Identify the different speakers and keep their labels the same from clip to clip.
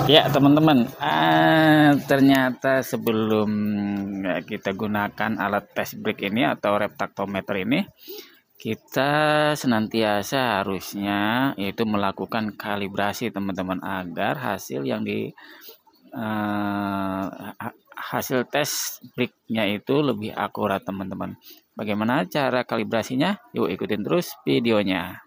Speaker 1: Ya, teman-teman, ternyata sebelum kita gunakan alat test break ini atau refraktometer ini, kita senantiasa harusnya yaitu melakukan kalibrasi, teman-teman, agar hasil yang di hasil tes breaknya itu lebih akurat, teman-teman. Bagaimana cara kalibrasinya? Yuk ikutin terus videonya.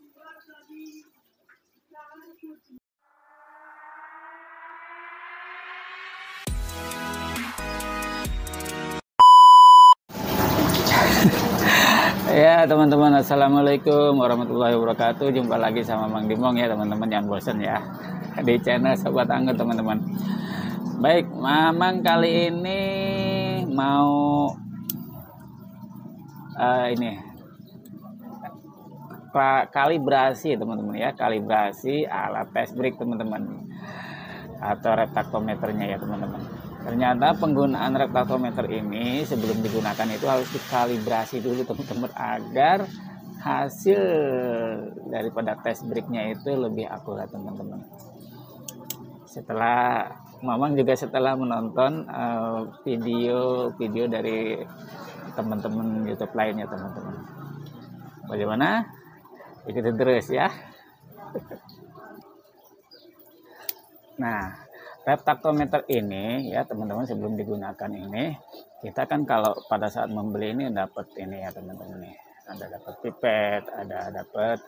Speaker 1: Ya teman-teman, assalamualaikum warahmatullahi wabarakatuh. Jumpa lagi sama Mang Dimong ya teman-teman, yang bosen ya di channel Sobat Anggun, teman-teman. Baik, Mamang kali ini mau ini kalibrasi, teman-teman ya, kalibrasi alat test break, teman-teman, atau refraktometernya ya, teman-teman. Ternyata penggunaan refraktometer ini sebelum digunakan itu harus dikalibrasi dulu, teman-teman, agar hasil daripada test breaknya itu lebih akurat, teman-teman. Setelah setelah menonton video dari teman-teman YouTube lainnya, teman-teman. Bagaimana? Ikutin terus ya. Nah, refraktometer ini ya teman-teman, sebelum digunakan ini kita kan kalau pada saat membeli ini dapat ini ya teman-teman nih. Ada dapat pipet, ada dapat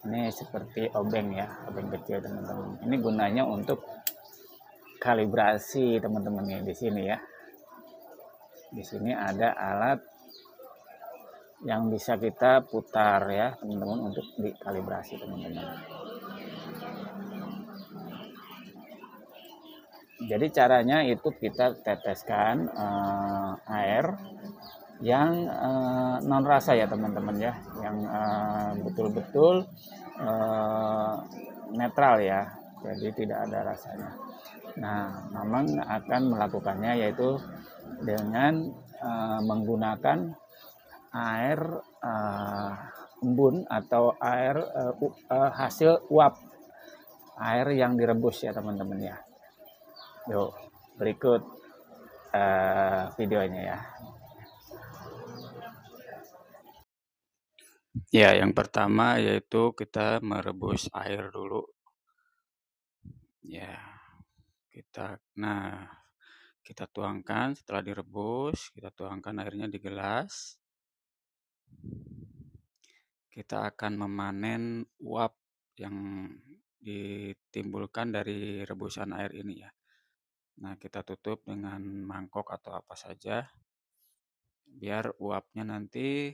Speaker 1: ini seperti obeng ya, obeng kecil, teman-teman. Ini gunanya untuk kalibrasi, teman-teman nih, di sini ya. Di sini ada alat yang bisa kita putar ya, teman-teman, untuk dikalibrasi, teman-teman. Jadi caranya itu kita teteskan air yang non rasa ya, teman-teman ya, yang betul-betul netral ya, jadi tidak ada rasanya. Nah, Mamang akan melakukannya yaitu dengan menggunakan air embun atau air hasil uap air yang direbus ya, teman-teman ya. Yuk, berikut videonya ya. Ya, yang pertama yaitu kita merebus air dulu. Ya, kita tuangkan. Setelah direbus, kita tuangkan airnya di gelas. Kita akan memanen uap yang ditimbulkan dari rebusan air ini ya. Nah, kita tutup dengan mangkok atau apa saja, biar uapnya nanti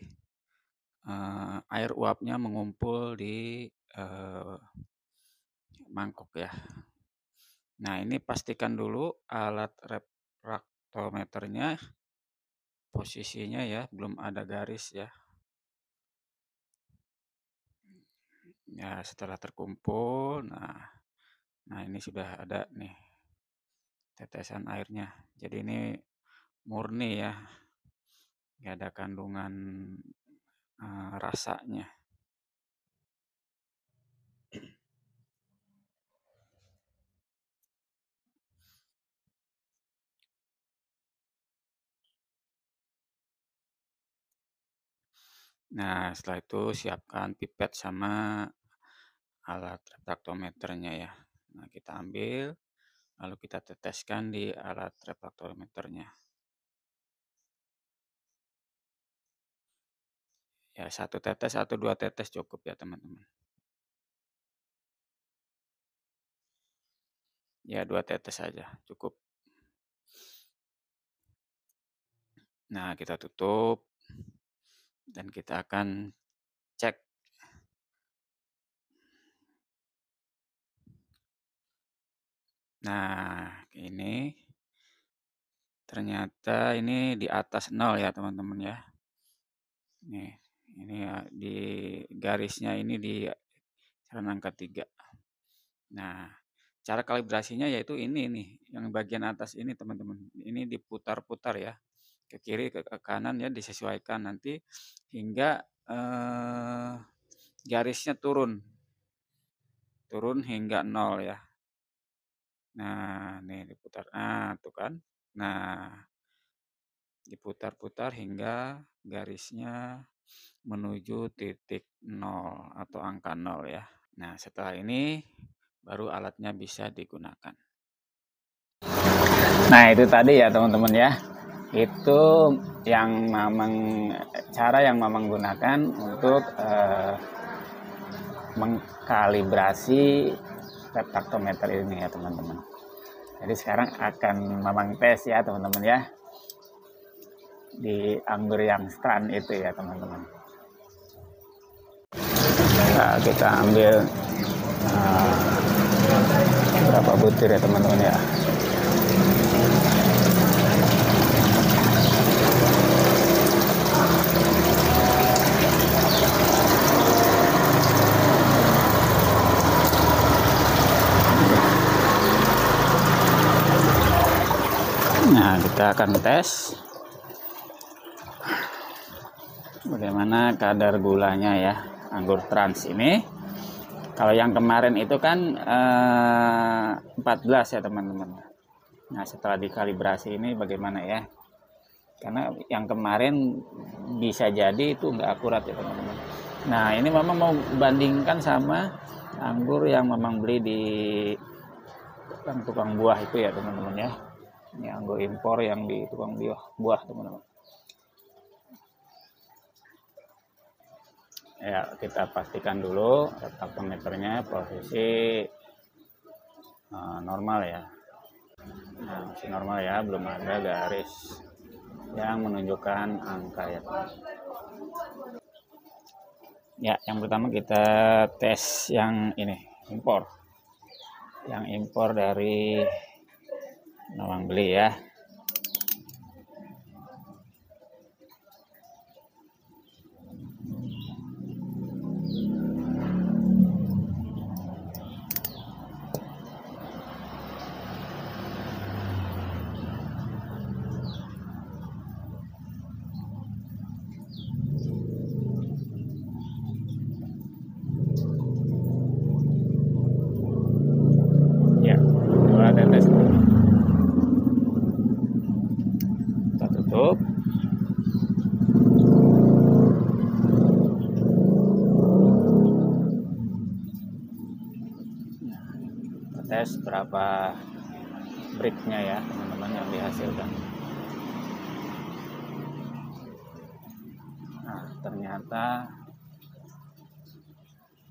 Speaker 1: air uapnya mengumpul di mangkok ya. Nah, ini pastikan dulu alat refraktometernya posisinya ya belum ada garis ya. Ya, setelah terkumpul, nah ini sudah ada nih tetesan airnya. Jadi ini murni ya, nggak ada kandungan rasanya. Nah, setelah itu siapkan pipet sama alat refraktometernya ya. Nah, kita ambil, lalu kita teteskan di alat refraktometernya. Ya, 1 tetes atau 2 tetes cukup ya, teman-teman. Ya, 2 tetes saja cukup. Nah, kita tutup dan kita akan cek. Nah, ini ternyata ini di atas 0 ya, teman-teman ya. Nih, ini ya, di garisnya ini di saran angka 3. Nah, cara kalibrasinya yaitu ini nih, yang bagian atas ini, teman-teman. Ini diputar-putar ya, ke kiri, ke kanan ya, disesuaikan nanti hingga garisnya turun hingga 0 ya. Nah, nih diputar. Nah, tuh kan. Nah, diputar-putar hingga garisnya menuju titik nol atau angka nol ya. Nah, setelah ini baru alatnya bisa digunakan. Nah, itu tadi ya teman-teman ya. Itu yang Mamang cara yang Mamang gunakan untuk mengkalibrasi refraktometer ini ya teman-teman. Jadi sekarang akan Mamang tes ya teman-teman ya. Di anggur yang strand itu ya teman-teman. Nah, kita ambil berapa butir ya teman-teman ya. Nah, kita akan tes bagaimana kadar gulanya ya anggur trans ini. Kalau yang kemarin itu kan 14 ya teman-teman. Nah, setelah dikalibrasi ini bagaimana ya? Karena yang kemarin bisa jadi itu nggak akurat ya teman-teman. Nah, ini memang mau bandingkan sama anggur yang memang beli di tukang buah itu ya teman-teman ya. Ini anggur impor yang di tukang buah teman-teman. Ya, kita pastikan dulu refraktometernya posisi normal ya. Nah, masih normal ya, belum ada garis yang menunjukkan angka ya. Ya, yang pertama kita tes yang ini, impor. Yang impor dari Nawang beli ya. Ya, 2 tetes. Kita tutup. Kita tes berapa breaknya ya teman-teman yang dihasilkan. Nah, ternyata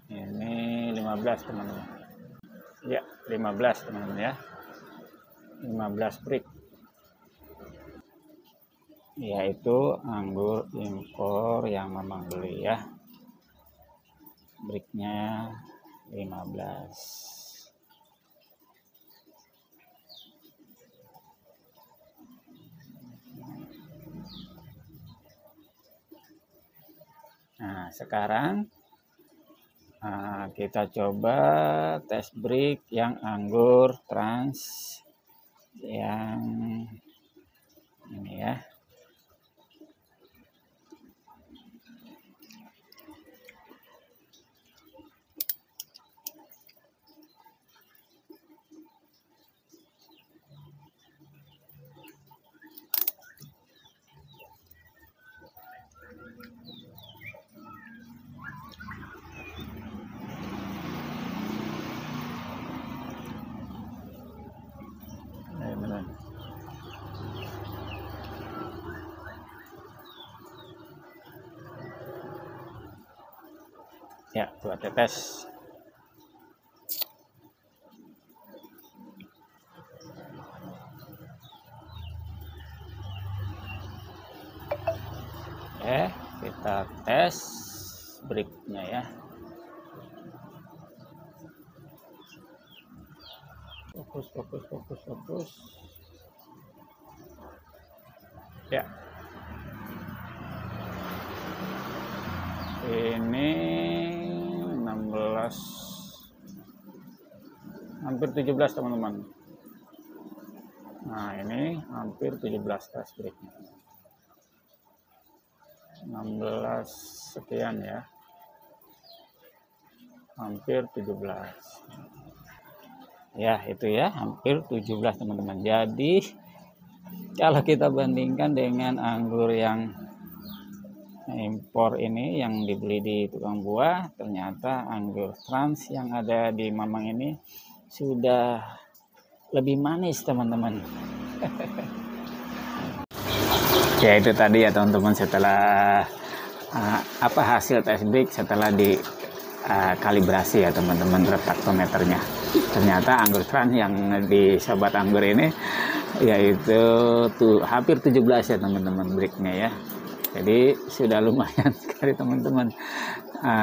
Speaker 1: ini 15 teman-teman. Ya, 15 teman-teman ya. 15 break. Yaitu anggur impor yang memang beli ya. Breaknya 15. Nah, sekarang kita coba tes break yang anggur trans yang ini ya. Ya, 2 tetes. Kita tes breaknya ya. Fokus. Ya. Ini 16, hampir 17 teman-teman. Nah, ini hampir 17 tes breaknya. 16 sekian ya. Hampir 17. Ya, itu ya, hampir 17 teman-teman. Jadi kalau kita bandingkan dengan anggur yang impor ini yang dibeli di tukang buah, ternyata anggur trans yang ada di Mamang ini sudah lebih manis teman-teman. Ya itu tadi ya teman-teman, setelah hasil tes break setelah di kalibrasi ya teman-teman refraktometernya. Ternyata anggur trans yang di Sobat Anggur ini yaitu hampir 17 ya teman-teman breaknya ya. Jadi sudah lumayan sekali teman-teman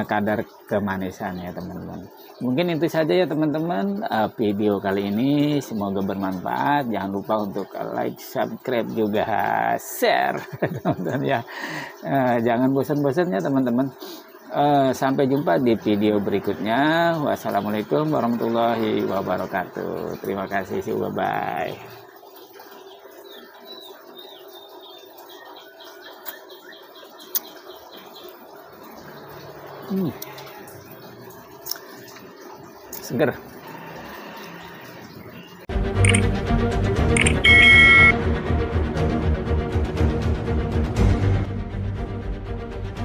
Speaker 1: kadar kemanisannya teman-teman. Mungkin itu saja ya teman-teman video kali ini, semoga bermanfaat. Jangan lupa untuk like, subscribe, juga share teman-teman ya. Jangan bosan-bosan ya teman-teman. Sampai jumpa di video berikutnya. Wassalamualaikum warahmatullahi wabarakatuh. Terima kasih, bye bye. Seger.